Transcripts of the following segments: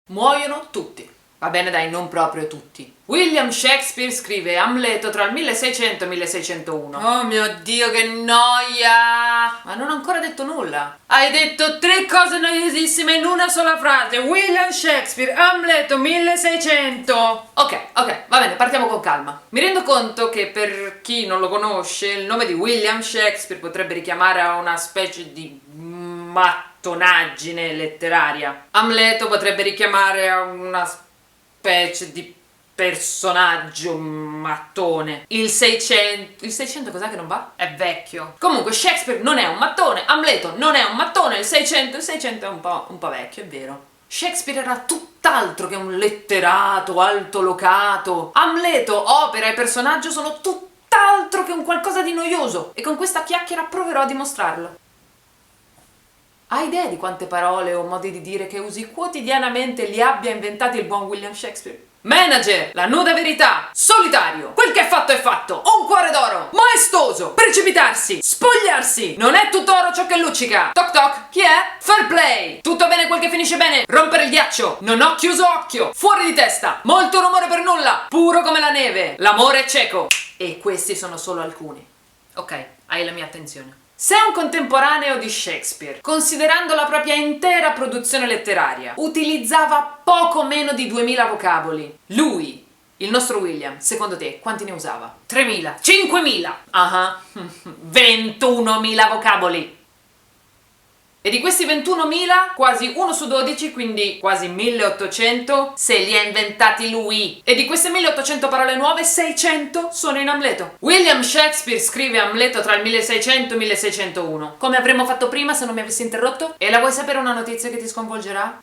Muoiono tutti. Va bene dai, non proprio tutti. William Shakespeare scrive Amleto tra il 1600 e il 1601. Oh mio Dio, che noia! Ma non ho ancora detto nulla. Hai detto 3 cose noiosissime in una sola frase. William Shakespeare, Amleto, 1600. Ok, va bene, partiamo con calma. Mi rendo conto che per chi non lo conosce, il nome di William Shakespeare potrebbe richiamare a una specie di mattonaggine letteraria. Amleto potrebbe richiamare a una specie di personaggio mattone. Il 600 cos'è che non va? È vecchio. Comunque Shakespeare non è un mattone, Amleto non è un mattone, il 600 è un po' vecchio, è vero. Shakespeare era tutt'altro che un letterato altolocato. Amleto, opera e personaggio sono tutt'altro che un qualcosa di noioso, e con questa chiacchiera proverò a dimostrarlo. Hai idea di quante parole o modi di dire che usi quotidianamente li abbia inventati il buon William Shakespeare? Manager, la nuda verità, solitario, quel che è fatto, un cuore d'oro, maestoso, precipitarsi, spogliarsi, non è tutto oro ciò che luccica. Toc toc, chi è? Fair play, tutto bene quel che finisce bene, rompere il ghiaccio, non ho chiuso occhio, fuori di testa, molto rumore per nulla, puro come la neve, l'amore è cieco. E questi sono solo alcuni. Ok, hai la mia attenzione. Se un contemporaneo di Shakespeare, considerando la propria intera produzione letteraria, utilizzava poco meno di 2000 vocaboli, lui, il nostro William, secondo te quanti ne usava? 3000, 5000, 21.000 vocaboli. E di questi 21.000, quasi 1 su 12, quindi quasi 1800, se li ha inventati lui. E di queste 1800 parole nuove, 600 sono in Amleto. William Shakespeare scrive Amleto tra il 1600 e il 1601. Come avremmo fatto prima se non mi avessi interrotto? E la vuoi sapere una notizia che ti sconvolgerà?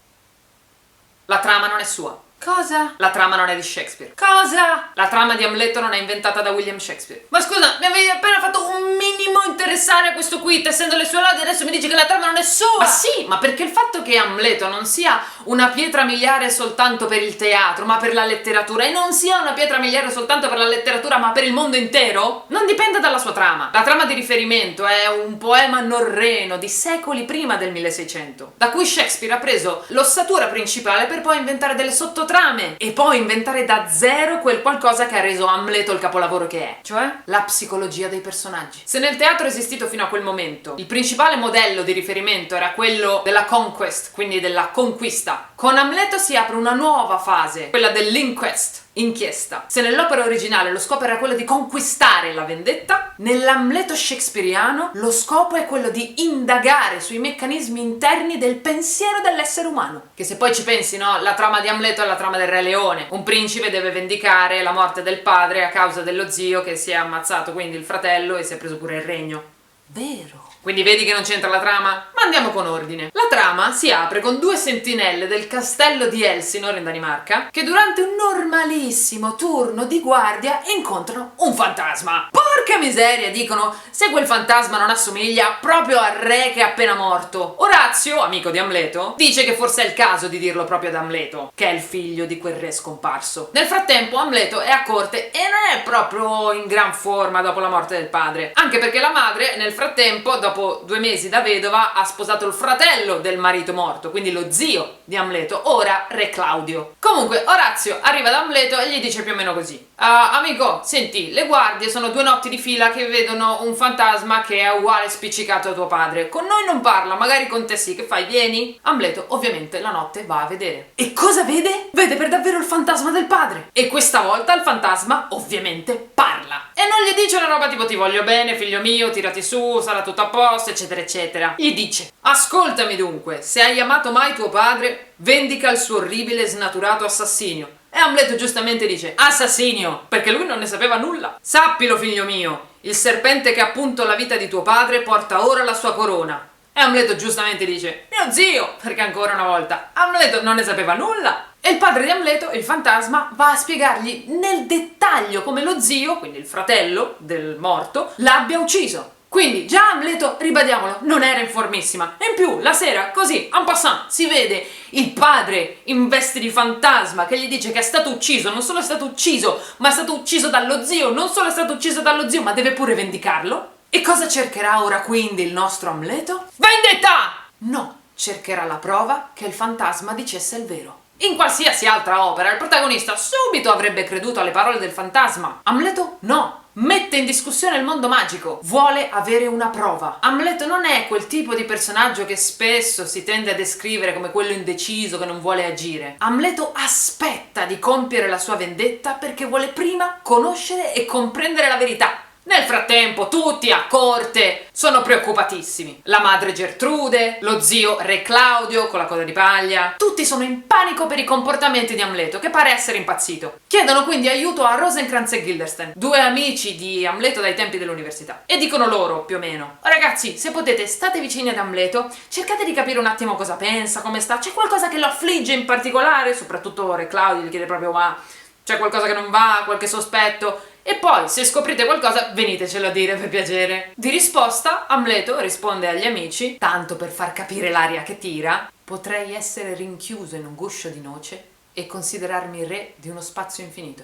La trama non è sua. Cosa? La trama non è di Shakespeare. Cosa? La trama di Amleto non è inventata da William Shakespeare. Ma scusa, mi avevi appena fatto un minimo interessare a questo qui, tessendo le sue lodi, e adesso mi dici che la trama non è sua! Ma sì, ma perché il fatto che Amleto non sia una pietra miliare soltanto per il teatro, ma per la letteratura, e non sia una pietra miliare soltanto per la letteratura, ma per il mondo intero, non dipende dalla sua trama. La trama di riferimento è un poema norreno di secoli prima del 1600, da cui Shakespeare ha preso l'ossatura principale per poi inventare delle sottotrame e poi inventare da zero quel qualcosa che ha reso Amleto il capolavoro che è, cioè la psicologia dei personaggi. Se nel teatro è esistito fino a quel momento il principale modello di riferimento era quello della conquest, quindi della conquista, con Amleto si apre una nuova fase, quella dell'inquest, inchiesta. Se nell'opera originale lo scopo era quello di conquistare la vendetta, nell'Amleto shakespeariano lo scopo è quello di indagare sui meccanismi interni del pensiero dell'essere umano. Che se poi ci pensi, no, la trama di Amleto è la trama del Re Leone. Un principe deve vendicare la morte del padre a causa dello zio che si è ammazzato, quindi il fratello, e si è preso pure il regno. Vero. Quindi vedi che non c'entra la trama? Ma andiamo con ordine. La trama si apre con 2 sentinelle del castello di Elsinore in Danimarca che durante un normalissimo turno di guardia incontrano un fantasma. Porca miseria, dicono, se quel fantasma non assomiglia proprio al re che è appena morto. Orazio, amico di Amleto, dice che forse è il caso di dirlo proprio ad Amleto, che è il figlio di quel re scomparso. Nel frattempo Amleto è a corte e non è proprio in gran forma dopo la morte del padre, anche perché la madre nel frattempo, dopo 2 mesi da vedova, ha sposato il fratello del marito morto, quindi lo zio di Amleto, ora re Claudio. Comunque Orazio arriva da Amleto e gli dice più o meno così: amico, senti, le guardie sono 2 notti di fila che vedono un fantasma che è uguale spiccicato a tuo padre. Con noi non parla, magari con te sì, che fai? Vieni? Amleto ovviamente la notte va a vedere. E cosa vede? Vede per davvero il fantasma del padre. E questa volta il fantasma ovviamente parla. E non gli dice una roba tipo ti voglio bene, figlio mio, tirati su, sarà tutto a posto, eccetera eccetera. Gli dice: ascoltami dunque, se hai amato mai tuo padre, vendica il suo orribile e snaturato assassinio. E Amleto giustamente dice: assassinio, perché lui non ne sapeva nulla. Sappilo, figlio mio, il serpente che ha punto la vita di tuo padre porta ora la sua corona. E Amleto giustamente dice: mio zio, perché ancora una volta Amleto non ne sapeva nulla. E il padre di Amleto, il fantasma, va a spiegargli nel dettaglio come lo zio, quindi il fratello del morto, l'abbia ucciso. Quindi già Amleto, ribadiamolo, non era in formissima. E in più, la sera, così, en passant, si vede il padre in veste di fantasma che gli dice che è stato ucciso, non solo è stato ucciso, ma è stato ucciso dallo zio, non solo è stato ucciso dallo zio, ma deve pure vendicarlo. E cosa cercherà ora quindi il nostro Amleto? Vendetta! No, cercherà la prova che il fantasma dicesse il vero. In qualsiasi altra opera il protagonista subito avrebbe creduto alle parole del fantasma. Amleto no. Mette in discussione il mondo magico, vuole avere una prova. Amleto non è quel tipo di personaggio che spesso si tende a descrivere come quello indeciso che non vuole agire. Amleto aspetta di compiere la sua vendetta perché vuole prima conoscere e comprendere la verità. Nel frattempo tutti a corte sono preoccupatissimi. La madre Gertrude, lo zio Re Claudio con la coda di paglia, tutti sono in panico per i comportamenti di Amleto, che pare essere impazzito. Chiedono quindi aiuto a Rosencrantz e Guildenstern, due amici di Amleto dai tempi dell'università, e dicono loro, più o meno: ragazzi, se potete state vicini ad Amleto, cercate di capire un attimo cosa pensa, come sta, c'è qualcosa che lo affligge in particolare, soprattutto Re Claudio gli chiede proprio: ma c'è qualcosa che non va, qualche sospetto? E poi, se scoprite qualcosa, venitecelo a dire per piacere. Di risposta, Amleto risponde agli amici, tanto per far capire l'aria che tira: potrei essere rinchiuso in un guscio di noce e considerarmi re di uno spazio infinito.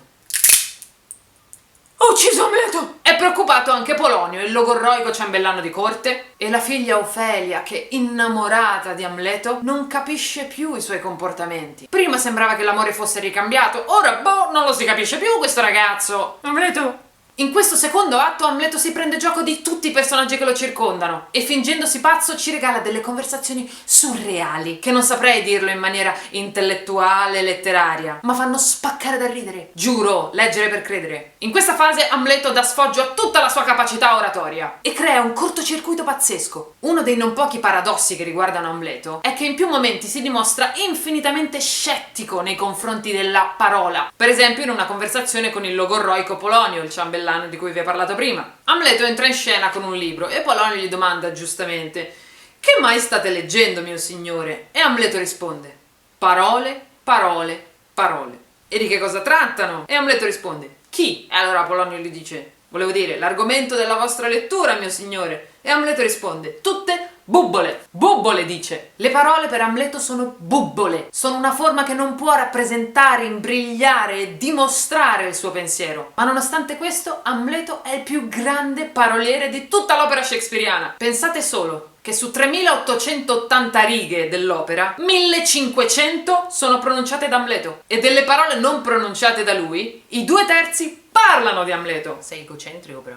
Ho ucciso Amleto! È preoccupato anche Polonio, il logorroico ciambellano di corte, e la figlia Ofelia, che, innamorata di Amleto, non capisce più i suoi comportamenti. Prima sembrava che l'amore fosse ricambiato, ora non lo si capisce più questo ragazzo. Amleto! In questo secondo atto Amleto si prende gioco di tutti i personaggi che lo circondano e, fingendosi pazzo, ci regala delle conversazioni surreali che non saprei dirlo in maniera intellettuale, letteraria, ma fanno spaccare da ridere. Giuro, leggere per credere. In questa fase Amleto dà sfoggio a tutta la sua capacità oratoria e crea un cortocircuito pazzesco. Uno dei non pochi paradossi che riguardano Amleto è che in più momenti si dimostra infinitamente scettico nei confronti della parola. Per esempio in una conversazione con il logorroico Polonio, il ciambellano di cui vi ho parlato prima. Amleto entra in scena con un libro e Polonio gli domanda giustamente: che mai state leggendo, mio signore? E Amleto risponde: parole, parole, parole. E di che cosa trattano? E Amleto risponde: chi? E allora Polonio gli dice: volevo dire, l'argomento della vostra lettura, mio signore. E Amleto risponde: tutte bubbole. Bubbole, dice. Le parole per Amleto sono bubbole, sono una forma che non può rappresentare, imbrigliare e dimostrare il suo pensiero. Ma nonostante questo, Amleto è il più grande paroliere di tutta l'opera shakespeariana. Pensate solo che su 3880 righe dell'opera, 1500 sono pronunciate da Amleto, e delle parole non pronunciate da lui, i 2/3 parlano di Amleto. Sei egocentrico però.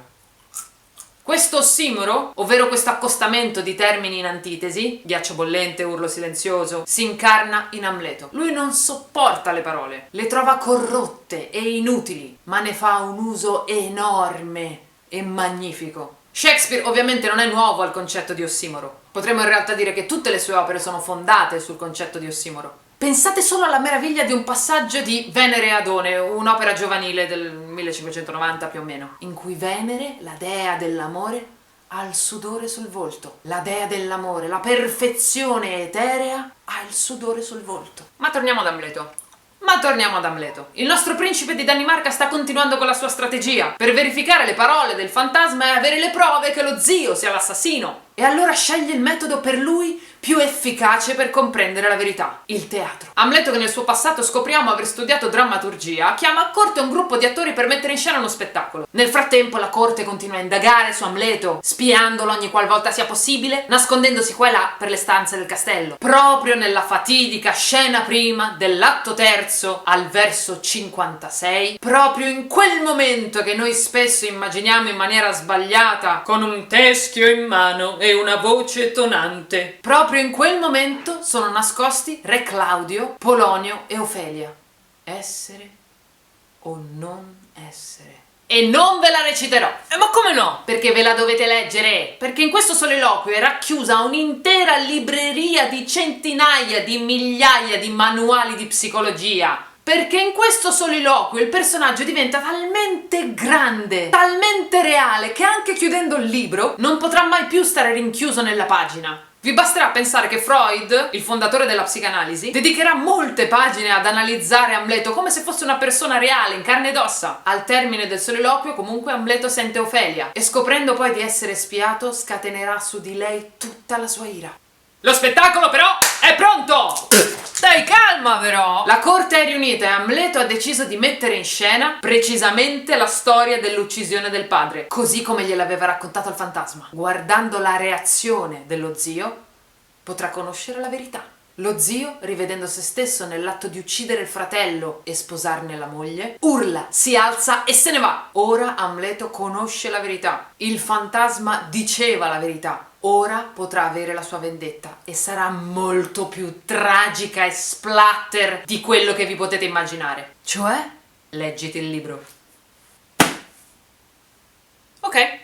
Questo ossimoro, ovvero questo accostamento di termini in antitesi, ghiaccio bollente, urlo silenzioso, si incarna in Amleto. Lui non sopporta le parole, le trova corrotte e inutili, ma ne fa un uso enorme e magnifico. Shakespeare ovviamente non è nuovo al concetto di ossimoro. Potremmo in realtà dire che tutte le sue opere sono fondate sul concetto di ossimoro. Pensate solo alla meraviglia di un passaggio di Venere e Adone, un'opera giovanile del 1590 più o meno, in cui Venere, la dea dell'amore, ha il sudore sul volto. La dea dell'amore, la perfezione eterea, ha il sudore sul volto. Ma torniamo ad Amleto. Il nostro principe di Danimarca sta continuando con la sua strategia per verificare le parole del fantasma e avere le prove che lo zio sia l'assassino. E allora sceglie il metodo per lui più efficace per comprendere la verità: il teatro. Amleto, che nel suo passato scopriamo aver studiato drammaturgia, chiama a corte un gruppo di attori per mettere in scena uno spettacolo. Nel frattempo la corte continua a indagare su Amleto, spiandolo ogni qualvolta sia possibile, nascondendosi qua e là per le stanze del castello. Proprio nella fatidica scena prima dell'atto terzo, al verso 56, proprio in quel momento che noi spesso immaginiamo in maniera sbagliata, con un teschio in mano e una voce tonante, proprio in quel momento sono nascosti Re Claudio, Polonio e Ofelia. Essere o non essere? E non ve la reciterò. Ma come no? Perché ve la dovete leggere. Perché in questo soliloquio è racchiusa un'intera libreria di centinaia di migliaia di manuali di psicologia. Perché in questo soliloquio il personaggio diventa talmente grande, talmente reale, che anche chiudendo il libro non potrà mai più stare rinchiuso nella pagina. Vi basterà pensare che Freud, il fondatore della psicanalisi, dedicherà molte pagine ad analizzare Amleto come se fosse una persona reale, in carne ed ossa. Al termine del soliloquio, comunque, Amleto sente Ofelia e, scoprendo poi di essere spiato, scatenerà su di lei tutta la sua ira. Lo spettacolo però è pronto! Dai, calma però! La corte è riunita e Amleto ha deciso di mettere in scena precisamente la storia dell'uccisione del padre, così come gliel'aveva raccontato il fantasma. Guardando la reazione dello zio, potrà conoscere la verità. Lo zio, rivedendo se stesso nell'atto di uccidere il fratello e sposarne la moglie, urla, si alza e se ne va. Ora Amleto conosce la verità. Il fantasma diceva la verità. Ora potrà avere la sua vendetta e sarà molto più tragica e splatter di quello che vi potete immaginare. Cioè, leggiti il libro. Ok.